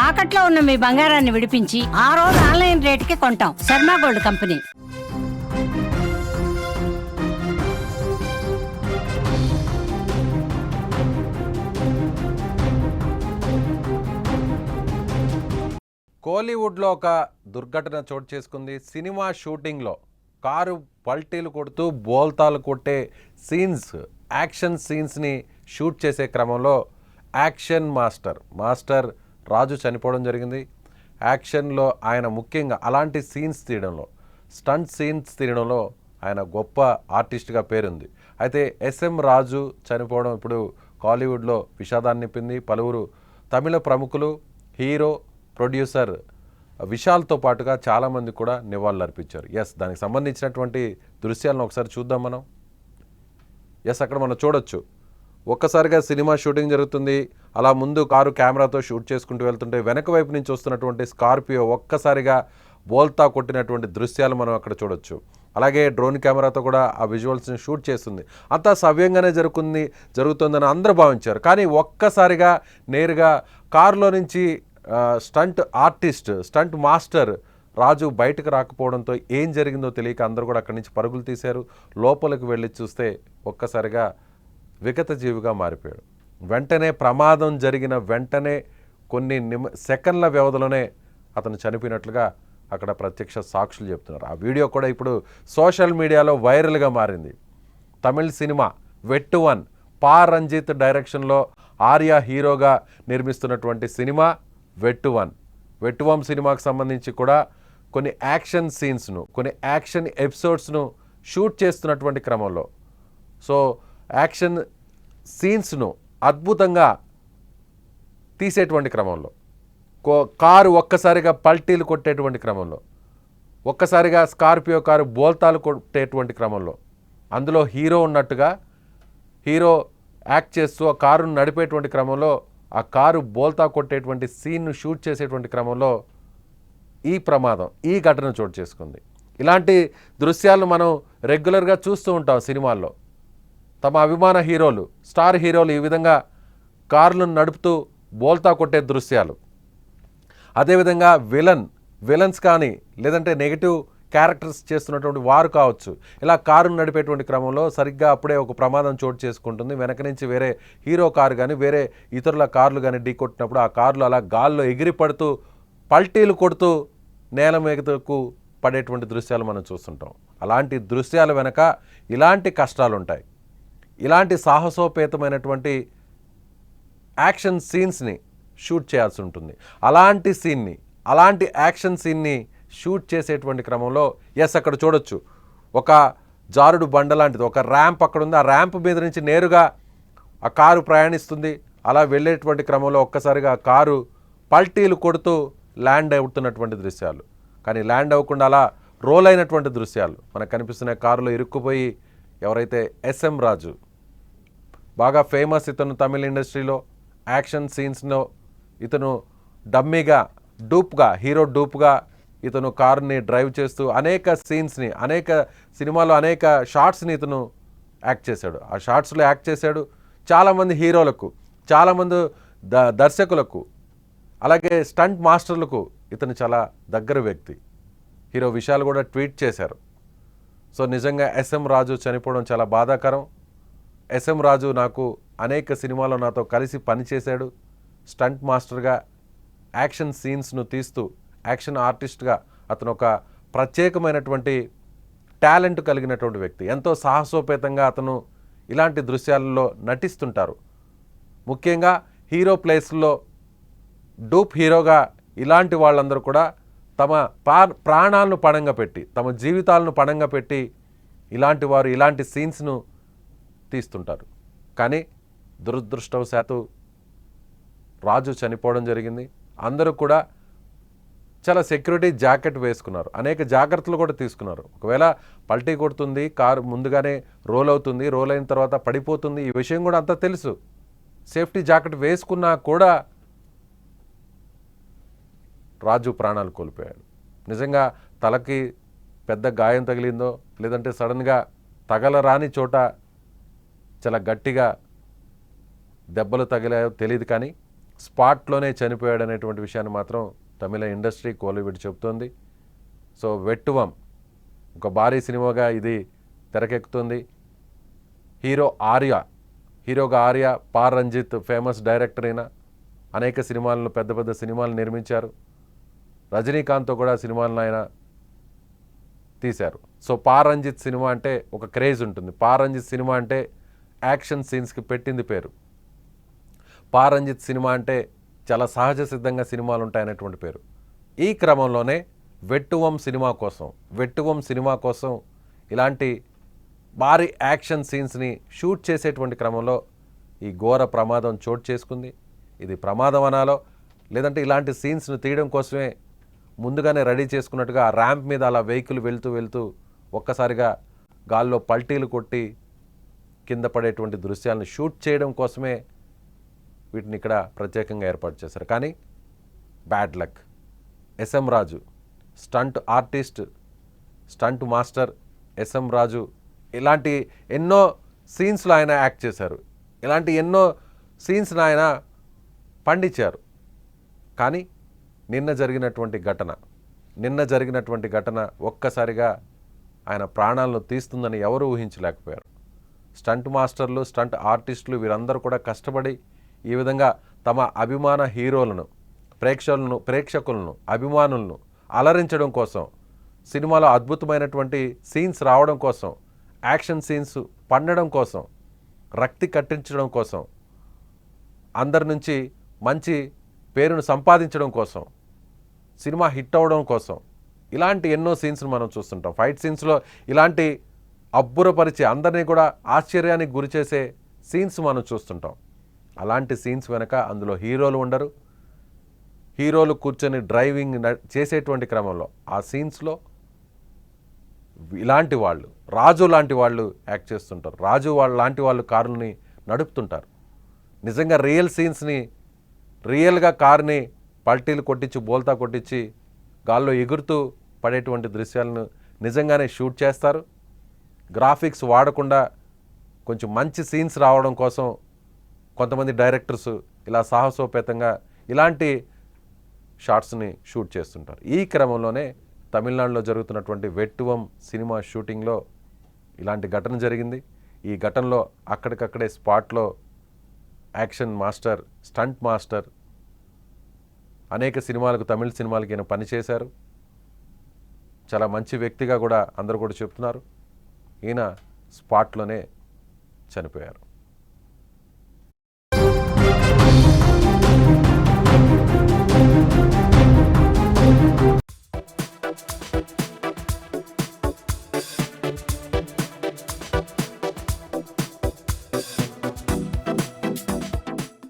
తాకట్లో ఉన్న మీ బంగారాన్ని విడిపించి ఆ రోజు ఆన్లైన్ రేటుకి కొంటాం. Sharma gold company. కోలీవుడ్లో ఒక దుర్ఘటన చోటు చేసుకుంది. సినిమా షూటింగ్లో కారు పల్టీలు కొడుతూ బోల్తాలు కొట్టే సీన్స్, యాక్షన్ సీన్స్ని షూట్ చేసే క్రమంలో యాక్షన్ మాస్టర్ రాజు చనిపోవడం జరిగింది. యాక్షన్లో ఆయన ముఖ్యంగా అలాంటి సీన్స్ తీయడంలో, స్టంట్ సీన్స్ తీయడంలో ఆయన గొప్ప ఆర్టిస్ట్గా పేరుంది. అయితే ఎస్ఎం రాజు చనిపోవడం ఇప్పుడు కాలీవుడ్లో విషాదాన్ని నింపింది. పలువురు తమిళ ప్రముఖులు, హీరో, ప్రొడ్యూసర్ విశాల్తో పాటుగా చాలామంది కూడా నివాళులర్పించారు. దానికి సంబంధించినటువంటి దృశ్యాలను ఒకసారి చూద్దాం మనం. అక్కడ మనం చూడొచ్చు, ఒక్కసారిగా సినిమా షూటింగ్ జరుగుతుంది. అలా ముందు కారు కెమెరాతో షూట్ చేసుకుంటూ వెళ్తుంటే వెనక వైపు నుంచి వస్తున్నటువంటి స్కార్పియో ఒక్కసారిగా బోల్తా కొట్టినటువంటి దృశ్యాలు మనం అక్కడ చూడొచ్చు. అలాగే డ్రోన్ కెమెరాతో కూడా ఆ విజువల్స్ని షూట్ చేస్తుంది. అంతా సవ్యంగానే జరుగుతుందని అందరూ భావించారు. కానీ ఒక్కసారిగా నేరుగా కారులో నుంచి స్టంట్ మాస్టర్ రాజు బయటకు రాకపోవడంతో ఏం జరిగిందో తెలియక అందరూ కూడా అక్కడి నుంచి పరుగులు తీశారు. లోపలికి వెళ్ళి చూస్తే ఒక్కసారిగా విగత జీవిగా మారిపోయాడు. వెంటనే ప్రమాదం జరిగిన వెంటనే కొన్ని సెకండ్ల వ్యవధిలోనే అతను చనిపోయినట్లుగా అక్కడ ప్రత్యక్ష సాక్షులు చెప్తున్నారు. ఆ వీడియో కూడా ఇప్పుడు సోషల్ మీడియాలో వైరల్గా మారింది. తమిళ్ సినిమా వెట్టువన్, పా రంజిత్ డైరెక్షన్లో ఆర్య హీరోగా నిర్మిస్తున్నటువంటి సినిమా వెట్టువం సినిమాకు సంబంధించి కూడా కొన్ని యాక్షన్ సీన్స్ను, కొన్ని యాక్షన్ ఎపిసోడ్స్ను షూట్ చేస్తున్నటువంటి క్రమంలో, యాక్షన్ సీన్స్ను అద్భుతంగా తీసేటువంటి క్రమంలో, కారు ఒక్కసారిగా పల్టీలు కొట్టేటువంటి క్రమంలో, ఒక్కసారిగా స్కార్పియో కారు బోల్తాలు కొట్టేటువంటి క్రమంలో, అందులో హీరో ఉన్నట్టుగా హీరో యాక్ట్ చేస్తూ ఆ కారును నడిపేటువంటి క్రమంలో ఆ కారు బోల్తా కొట్టేటువంటి సీన్ను షూట్ చేసేటువంటి క్రమంలో ఈ ఘటన చోటు చేసుకుంది. ఇలాంటి దృశ్యాలను మనం రెగ్యులర్గా చూస్తూ ఉంటాం సినిమాల్లో. తమ అభిమాన హీరోలు, స్టార్ హీరోలు ఈ విధంగా కార్లను నడుపుతూ బోల్తా కొట్టే దృశ్యాలు. అదేవిధంగా విలన్స్ కానీ లేదంటే నెగిటివ్ క్యారెక్టర్స్ చేస్తున్నటువంటి వారు కావచ్చు, ఇలా కారును నడిపేటువంటి క్రమంలో సరిగ్గా అప్పుడే ఒక ప్రమాదం చోటు చేసుకుంటుంది. వెనక నుంచి వేరే హీరో కారు కానీ వేరే ఇతరుల కార్లు కానీ ఢీ కొట్టినప్పుడు ఆ కార్లు అలా గాల్లో ఎగిరి పడుతూ పల్టీలు కొడుతూ నేల మీదకు పడేటువంటి దృశ్యాలు మనం చూస్తుంటాం. అలాంటి దృశ్యాల వెనక ఇలాంటి కష్టాలు ఉంటాయి. ఇలాంటి సాహసోపేతమైనటువంటి యాక్షన్ సీన్స్ని షూట్ చేయాల్సి ఉంటుంది. అలాంటి యాక్షన్ సీన్ని షూట్ చేసేటువంటి క్రమంలో అక్కడ చూడొచ్చు, ఒక జారుడు బండ లాంటిది, ఒక ర్యాంప్ అక్కడ ఉంది. ఆ ర్యాంప్ మీద నుంచి నేరుగా ఆ కారు ప్రయాణిస్తుంది. అలా వెళ్ళేటువంటి క్రమంలో ఒక్కసారిగా ఆ కారు పల్టీలు కొడుతూ ల్యాండ్ అవుతున్నటువంటి దృశ్యాలు, కానీ ల్యాండ్ అవ్వకుండా అలా రోల్ అయినటువంటి దృశ్యాలు మనకు కనిపిస్తున్న కారులో ఇరుక్కుపోయి ఎవరైతే ఎస్ఎం రాజు, బాగా ఫేమస్ ఇతను తమిళ ఇండస్ట్రీలో యాక్షన్ సీన్స్లో ఇతను డమ్మీగా హీరో డూప్గా ఇతను కారుని డ్రైవ్ చేస్తూ అనేక సీన్స్ని, అనేక సినిమాలో అనేక షార్ట్స్ని ఇతను యాక్ట్ చేశాడు. ఆ షార్ట్స్లో యాక్ట్ చేశాడు. చాలామంది హీరోలకు, చాలామంది దర్శకులకు, అలాగే స్టంట్ మాస్టర్లకు ఇతను చాలా దగ్గర వ్యక్తి. హీరో విశాల్ కూడా ట్వీట్ చేశారు. నిజంగా ఎస్ఎం రాజు చనిపోవడం చాలా బాధాకరం. ఎస్ఎం రాజు నాకు అనేక సినిమాల్లో నాతో కలిసి పనిచేశాడు. స్టంట్ మాస్టర్గా యాక్షన్ సీన్స్ను తీస్తూ యాక్షన్ ఆర్టిస్ట్గా అతను ఒక ప్రత్యేకమైనటువంటి టాలెంట్ కలిగినటువంటి వ్యక్తి. ఎంతో సాహసోపేతంగా అతను ఇలాంటి దృశ్యాలలో నటిస్తుంటారు. ముఖ్యంగా హీరో ప్లేస్లో డూప్ హీరోగా ఇలాంటి వాళ్ళందరూ కూడా తమ ప్రాణాలను పణంగా పెట్టి, తమ జీవితాలను పణంగా పెట్టి ఇలాంటి వారు ఇలాంటి సీన్స్ను తీస్తుంటారు. కానీ దురదృష్టవశాత్తు రాజు చనిపోవడం జరిగింది. అందరూ కూడా చాలా సెక్యూరిటీ జాకెట్ వేసుకున్నారు, అనేక జాగ్రత్తలు కూడా తీసుకున్నారు. ఒకవేళ పల్టీ కొడుతుంది, కారు ముందుగానే రోల్ అవుతుంది, రోల్ అయిన తర్వాత పడిపోతుంది, ఈ విషయం కూడా అంతా తెలుసు. సేఫ్టీ జాకెట్ వేసుకున్నా కూడా రాజు ప్రాణాలు కోల్పోయాడు. నిజంగా తలకి పెద్ద గాయం తగిలిందో లేదంటే సడన్గా తగలరాని చోట చాలా గట్టిగా దెబ్బలు తగిలాయో తెలియదు, కానీ స్పాట్లోనే చనిపోయాడనేటువంటి విషయాన్ని మాత్రం తమిళ ఇండస్ట్రీ కోలీవుడ్ చెబుతోంది. సో వెట్టువం ఒక భారీ సినిమాగా ఇది తెరకెక్కుతుంది. హీరోగా ఆర్య, పా రంజిత్ ఫేమస్ డైరెక్టర్ అయిన అనేక సినిమాలను పెద్ద పెద్ద సినిమాలు నిర్మించారు. రజనీకాంత్తో కూడా సినిమాలను ఆయన తీశారు. సో పా రంజిత్ సినిమా అంటే ఒక క్రేజ్ ఉంటుంది. పా రంజిత్ సినిమా అంటే యాక్షన్ సీన్స్కి పెట్టింది పేరు. పా రంజిత్ సినిమా అంటే చాలా సహజ సిద్ధంగా సినిమాలు ఉంటాయనేటువంటి పేరు. ఈ క్రమంలోనే వెట్టువం సినిమా కోసం ఇలాంటి భారీ యాక్షన్ సీన్స్ని షూట్ చేసేటువంటి క్రమంలో ఈ ఘోర ప్రమాదం చోటు చేసుకుంది. ఇది ప్రమాదం అనాలో లేదంటే ఇలాంటి సీన్స్ను తీయడం కోసమే ముందుగానే రెడీ చేసుకున్నట్టుగా ఆ ర్యాంప్ మీద అలా వెహికల్ వెళ్తూ ఒక్కసారిగా గాల్లో పల్టీలు కొట్టి కింద పడేటువంటి దృశ్యాలను షూట్ చేయడం కోసమే వీటిని ఇక్కడ ప్రత్యేకంగా ఏర్పాటు చేశారు. కానీ bad luck. S M Raju stunt artist, stunt master S M Raju ఇలాంటి ఎన్నో సీన్స్లో ఆయన యాక్ట్ చేశారు. ఇలాంటి ఎన్నో సీన్స్ని ఆయన పండించారు. కానీ నిన్న జరిగినటువంటి ఘటన ఒక్కసారిగా ఆయన ప్రాణాలను తీస్తుందని ఎవరూ ఊహించలేకపోయారు. స్టంట్ మాస్టర్లు, స్టంట్ ఆర్టిస్టులు వీరందరూ కూడా కష్టపడి ఈ విధంగా తమ అభిమాన హీరోలను, ప్రేక్షకులను, అభిమానులను అలరించడం కోసం, సినిమాలో అద్భుతమైనటువంటి సీన్స్ రావడం కోసం, యాక్షన్ సీన్స్ పండడం కోసం, రక్తి కట్టించడం కోసం, అందరి నుంచి మంచి పేరును సంపాదించడం కోసం, సినిమా హిట్ అవ్వడం కోసం ఇలాంటి ఎన్నో సీన్స్ను మనం చూస్తుంటాం. ఫైట్ సీన్స్లో ఇలాంటి అబ్బురపరిచే అందరినీ కూడా ఆశ్చర్యానికి గురిచేసే సీన్స్ మనం చూస్తుంటాం. అలాంటి సీన్స్ వెనక అందులో హీరోలు ఉండరు. హీరోలు కూర్చొని డ్రైవింగ్ చేసేటువంటి క్రమంలో ఆ సీన్స్లో ఇలాంటి వాళ్ళు, రాజు లాంటి వాళ్ళు యాక్ట్ చేస్తుంటారు. రాజు లాంటి వాళ్ళు కారుని నడుపుతుంటారు. నిజంగా రియల్ సీన్స్ని, రియల్గా కారుని పల్టీలు కొట్టించి, బోల్తా కొట్టించి గాల్లో ఎగురుతూ పడేటువంటి దృశ్యాలను నిజంగానే షూట్ చేస్తారు. గ్రాఫిక్స్ వాడకుండా కొంచెం మంచి సీన్స్ రావడం కోసం కొంతమంది డైరెక్టర్స్ ఇలా సాహసోపేతంగా ఇలాంటి షాట్స్ని షూట్ చేస్తుంటారు. ఈ క్రమంలోనే తమిళనాడులో జరుగుతున్నటువంటి వెట్టువం సినిమా షూటింగ్లో ఇలాంటి ఘటన జరిగింది. ఈ ఘటనలో అక్కడికక్కడే స్పాట్లో యాక్షన్ మాస్టర్, స్టంట్ మాస్టర్, అనేక సినిమాలకు, తమిళ సినిమాలకి ఈయన పనిచేశారు. చాలా మంచి వ్యక్తిగా కూడా అందరూ కూడా చెప్తున్నారు. ఈయన స్పాట్లోనే చనిపోయారు.